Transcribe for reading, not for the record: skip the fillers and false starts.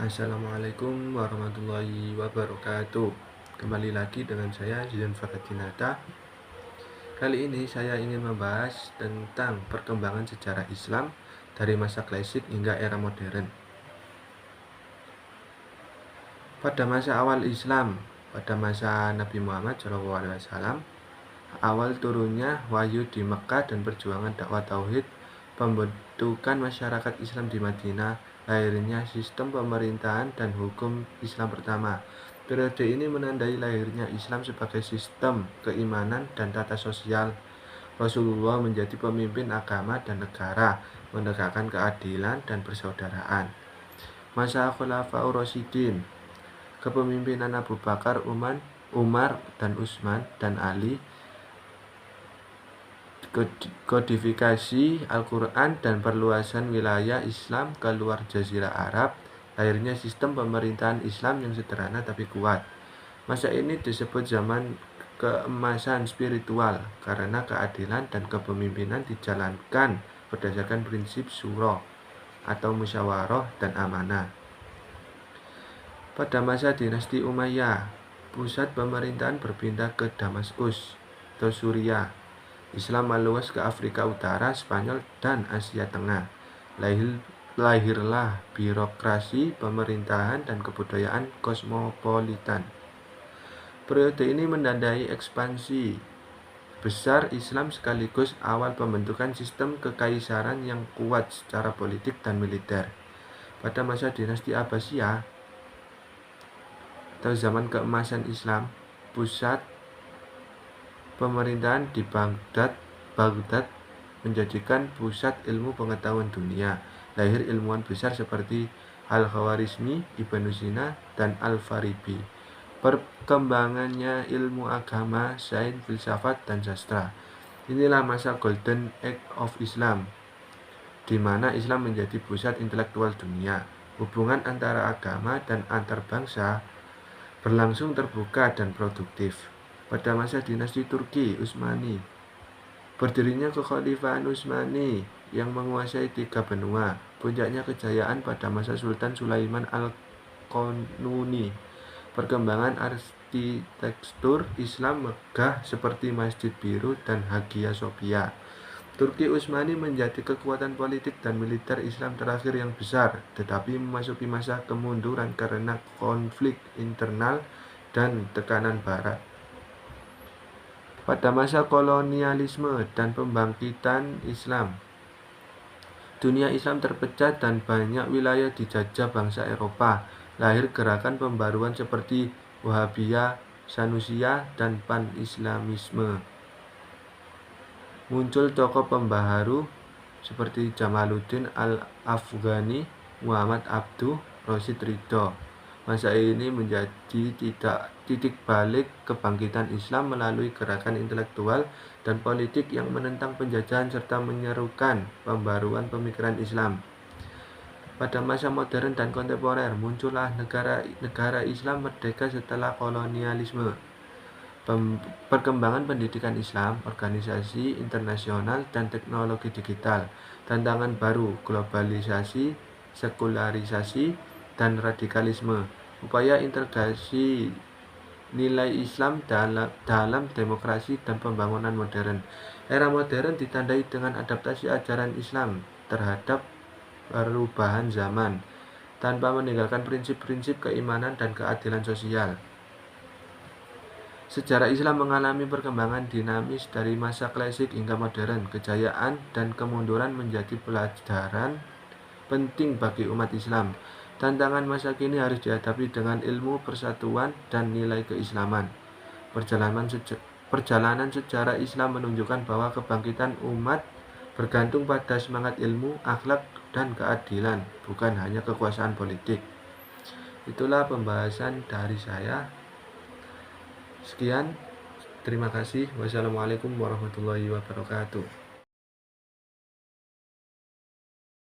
Assalamualaikum warahmatullahi wabarakatuh. Kembali lagi dengan saya Zidan Fakadinata. Kali ini saya ingin membahas tentang perkembangan sejarah Islam dari masa klasik hingga era modern. Pada masa awal Islam, pada masa Nabi Muhammad SAW, awal turunnya wahyu di Mekah dan perjuangan dakwah tauhid, pembentukan masyarakat Islam di Madinah, lahirnya sistem pemerintahan dan hukum Islam pertama. Periode ini menandai lahirnya Islam sebagai sistem keimanan dan tata sosial. Rasulullah menjadi pemimpin agama dan negara, menegakkan keadilan dan persaudaraan. Masa Khulafaur Rasyidin, kepemimpinan Abu Bakar, Umar dan Utsman dan Ali, kodifikasi Al-Quran dan perluasan wilayah Islam ke luar Jazirah Arab, lahirnya sistem pemerintahan Islam yang sederhana tapi kuat. Masa ini disebut zaman keemasan spiritual karena keadilan dan kepemimpinan dijalankan berdasarkan prinsip syura atau musyawarah dan amanah. Pada masa dinasti Umayyah, pusat pemerintahan berpindah ke Damaskus atau Suriah. Islam meluas ke Afrika Utara, Spanyol, dan Asia Tengah. Lahirlah birokrasi, pemerintahan, dan kebudayaan kosmopolitan. Periode ini menandai ekspansi besar Islam sekaligus awal pembentukan sistem kekaisaran yang kuat secara politik dan militer. Pada masa dinasti Abbasiyah atau zaman keemasan Islam, pusat pemerintahan di Baghdad menjadikan pusat ilmu pengetahuan dunia. Lahir ilmuwan besar seperti Al-Khawarizmi, Ibnu Sina, dan Al-Farabi. Perkembangannya ilmu agama, sains, filsafat, dan sastra. Inilah masa Golden Age of Islam, di mana Islam menjadi pusat intelektual dunia. Hubungan antara agama dan antar bangsa berlangsung terbuka dan produktif. Pada masa dinasti Turki Utsmani, berdirinya kekhalifahan Utsmani yang menguasai 3 benua. Puncaknya kejayaan pada masa Sultan Sulaiman Al-Qanuni. Perkembangan arsitektur Islam megah seperti Masjid Biru dan Hagia Sophia. Turki Utsmani menjadi kekuatan politik dan militer Islam terakhir yang besar, tetapi memasuki masa kemunduran karena konflik internal dan tekanan Barat. Pada masa kolonialisme dan pembangkitan Islam, dunia Islam terpecah dan banyak wilayah dijajah bangsa Eropa. Lahir gerakan pembaruan seperti Wahhabiyah, Sanusiyah, dan Pan-Islamisme. Muncul tokoh pembaharu seperti Jamaluddin Al-Afghani, Muhammad Abduh, Rashid Ridho. Masa ini menjadi titik balik kebangkitan Islam melalui gerakan intelektual dan politik yang menentang penjajahan serta menyerukan pembaruan pemikiran Islam. Pada masa modern dan kontemporer, muncullah negara Islam merdeka setelah kolonialisme. Perkembangan pendidikan Islam, organisasi internasional, dan teknologi digital. Tantangan baru, globalisasi, sekularisasi, dan radikalisme. Upaya integrasi nilai Islam dalam demokrasi dan pembangunan modern. Era modern ditandai dengan adaptasi ajaran Islam terhadap perubahan zaman, tanpa meninggalkan prinsip-prinsip keimanan dan keadilan sosial. Sejarah Islam mengalami perkembangan dinamis dari masa klasik hingga modern. Kejayaan dan kemunduran menjadi pelajaran penting bagi umat Islam. Tantangan masa kini harus dihadapi dengan ilmu persatuan dan nilai keislaman. Perjalanan sejarah Islam menunjukkan bahwa kebangkitan umat bergantung pada semangat ilmu, akhlak, dan keadilan, bukan hanya kekuasaan politik. Itulah pembahasan dari saya. Sekian, terima kasih. Wassalamualaikum warahmatullahi wabarakatuh.